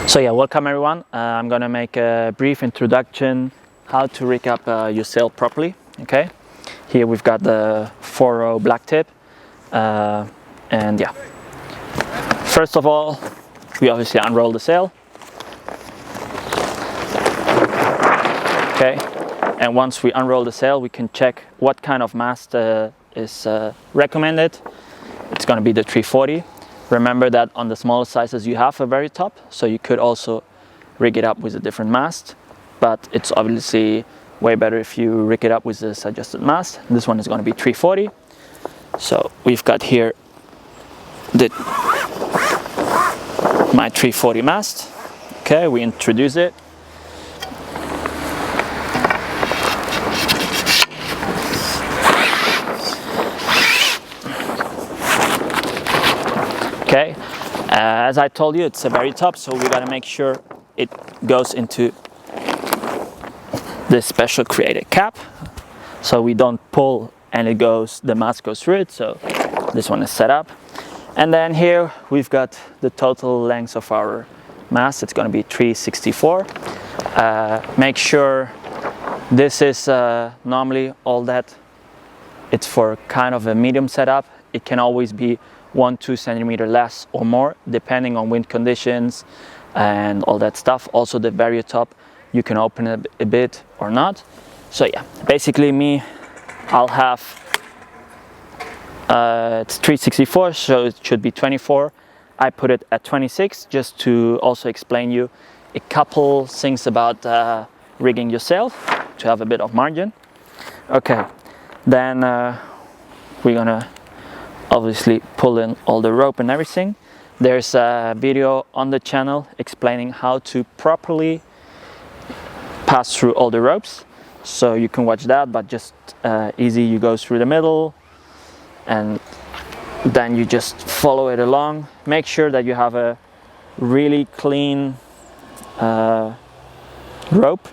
So yeah, welcome everyone. I'm gonna make a brief introduction how to rig up your sail properly. Okay, here we've got the 4-row blacktip, and yeah. First of all, we obviously unroll the sail. Okay, and once we unroll the sail, we can check what kind of mast is recommended. It's gonna be the 340. Remember that on the smaller sizes you have a very top, so you could also rig it up with a different mast, but it's obviously way better if you rig it up with this adjusted mast. This one is going to be 340. So we've got here my 340 mast. Okay, we introduce it. Okay, as I told you, it's a very top, so we gotta make sure it goes into this special created cap, so we don't pull and the mast goes through it. So this one is set up, and then here we've got the total length of our mast. It's gonna be 364. Make sure this is normally all that. It's for kind of a medium setup. It can always be 1-2 centimeter less or more depending on wind conditions and all that stuff. Also the very top you can open it a bit or not. So yeah, basically I'll have it's 364, so it should be 24. I put it at 26 just to also explain you a couple things about rigging your sail to have a bit of margin. Okay, then we're gonna obviously pull in all the rope and everything. There's a video on the channel explaining how to properly pass through all the ropes, so you can watch that, but just easy. You go through the middle and then you just follow it along. Make sure that you have a really clean rope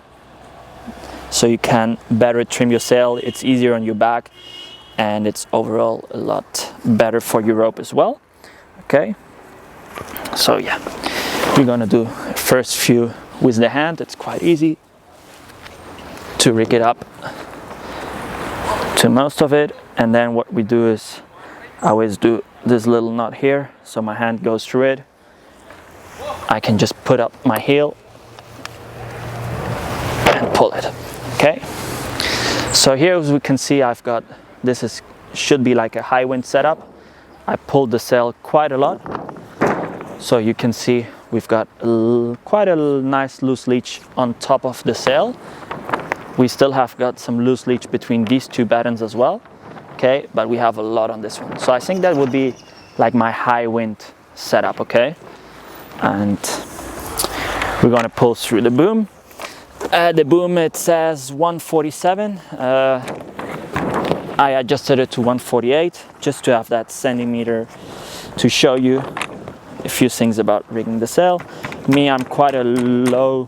so you can better trim your sail. It's easier on your back and it's overall a lot better for your rope as well. Okay, so yeah, we're gonna do first few with the hand. It's quite easy to rig it up to most of it, and then what we do is I always do this little knot here, so my hand goes through it. I can just put up my heel and pull it. Okay, so here as we can see, I've got should be like a high wind setup. I pulled the sail quite a lot, so you can see we've got quite a nice loose leech on top of the sail. We still have got some loose leech between these two battens as well. Okay, but we have a lot on this one, so I think that would be like my high wind setup. Okay, and we're gonna pull through the boom. The boom, it says 147. I adjusted it to 148 just to have that centimeter to show you a few things about rigging the sail. I'm quite a low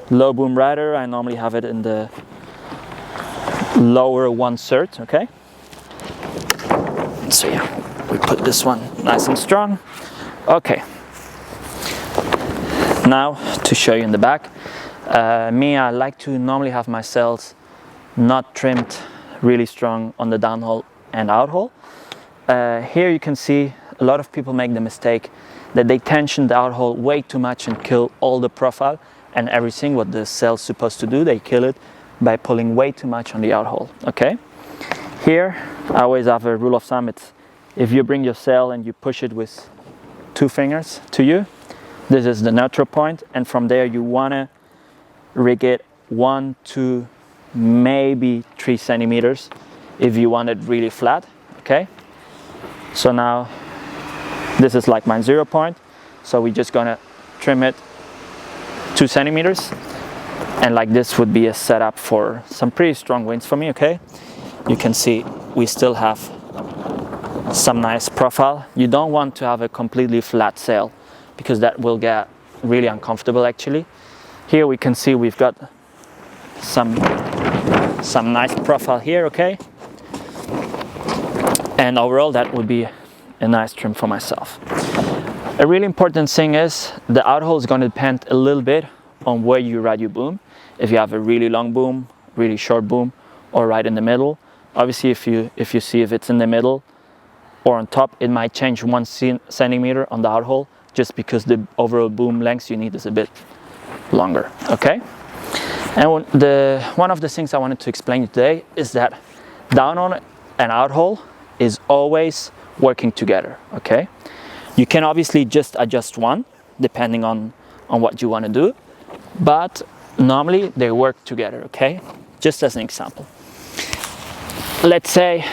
boom rider. I normally have it in the lower 1/3. Okay, so yeah, we put this one nice and strong. Okay, now to show you in the back. I like to normally have my sails not trimmed really strong on the downhaul and outhaul. Here you can see a lot of people make the mistake that they tension the outhaul way too much and kill all the profile and everything what the sail's supposed to do. They kill it by pulling way too much on the outhaul. Okay, here I always have a rule of thumb. It's if you bring your sail and you push it with 2 fingers to you, this is the neutral point, and from there you want to rig it 1, 2, maybe 3 centimeters if you want it really flat. Okay, so now this is like my 0 point, so we're just gonna trim it 2 centimeters, and like this would be a setup for some pretty strong winds for me. Okay, you can see we still have some nice profile. You don't want to have a completely flat sail because that will get really uncomfortable actually. Here we can see we've got some nice profile here. Okay, and overall that would be a nice trim for myself. A really important thing is the Outhaul is going to depend a little bit on where you ride your boom. If you have a really long boom, really short boom, or right in the middle. Obviously, if you see if it's in the middle or on top, it might change 1 centimeter on the Outhaul, just because the overall boom length you need is a bit longer. Okay. And one of the things I wanted to explain today is that Downhaul and Outhaul is always working together. Okay. You can obviously just adjust one depending on what you want to do, but normally they work together. Okay. Just as an example, let's say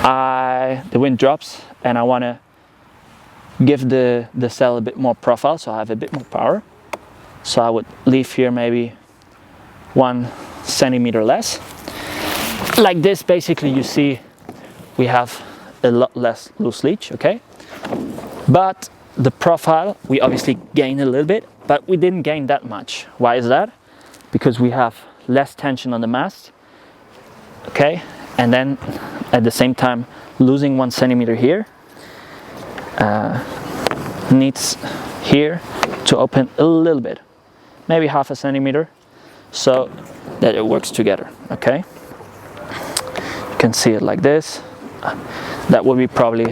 the wind drops and I want to give the sail a bit more profile, so I have a bit more power. So I would leave here maybe 1 centimeter less. Like this, basically you see we have a lot less loose leech, okay? But the profile, we obviously gain a little bit, but we didn't gain that much. Why is that? Because we have less tension on the mast, okay? And then at the same time, losing 1 centimeter here needs here to open a little bit, maybe 0.5 centimeter, so that it works together, okay? You can see it like this. That would be probably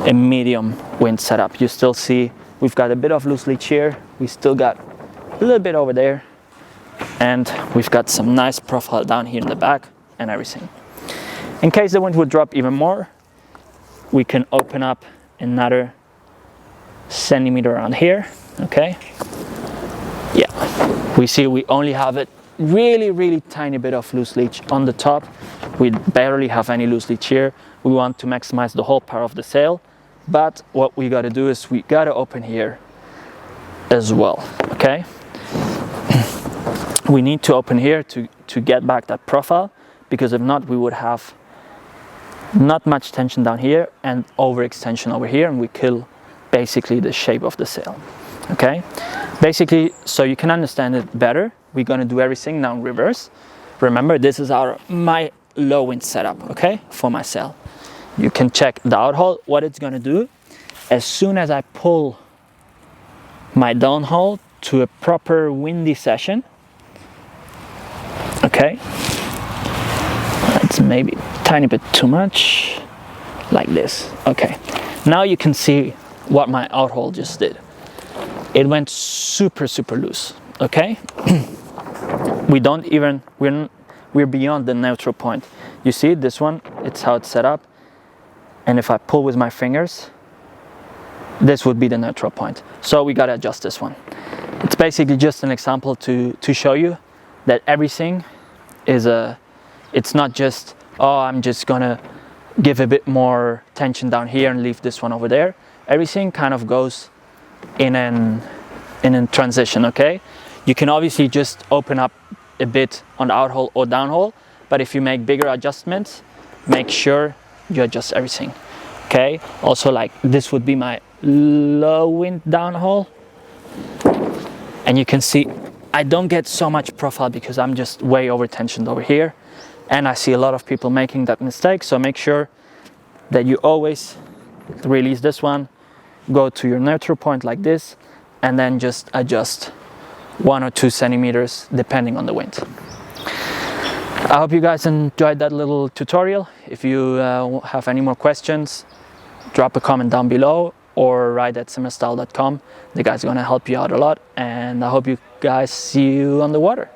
a medium wind setup. You still see we've got a bit of loose leech here, we still got a little bit over there, and we've got some nice profile down here in the back and everything. In case the wind would drop even more, we can open up another centimeter on here, okay? Yeah, we see we only have a really tiny bit of loose leech on the top. We barely have any loose leech here. We want to maximize the whole power of the sail, but what we got to do is we got to open here as well, okay? We need to open here to get back that profile, because if not, we would have not much tension down here and overextension over here, and we kill basically the shape of the sail. Okay, basically, so you can understand it better, we're going to do everything now in reverse. Remember, this is my low wind setup, okay, for my sail. You can check the Outhaul. What it's going to do, as soon as I pull my downhaul to a proper windy session, okay, it's maybe a tiny bit too much, like this. Okay, now you can see what my Outhaul just did. It went super loose, okay? We're beyond the neutral point. You see this one, it's how it's set up. And if I pull with my fingers, this would be the neutral point. So we gotta adjust this one. It's basically just an example to show you that everything is it's not just, oh, I'm just gonna give a bit more tension down here and leave this one over there. Everything kind of goes in a transition, okay? You can obviously just open up a bit on the Outhaul or Downhaul, but if you make bigger adjustments, make sure you adjust everything, okay? Also, like this would be my low wind Downhaul, and you can see I don't get so much profile because I'm just way over tensioned over here, and I see a lot of people making that mistake. So make sure that you always release this one, go to your neutral point like this, and then just adjust 1 or 2 centimeters depending on the wind. I hope you guys enjoyed that little tutorial. If you have any more questions, drop a comment down below or write at simmerstyle.com. The guys are gonna help you out a lot, and I hope you guys see you on the water.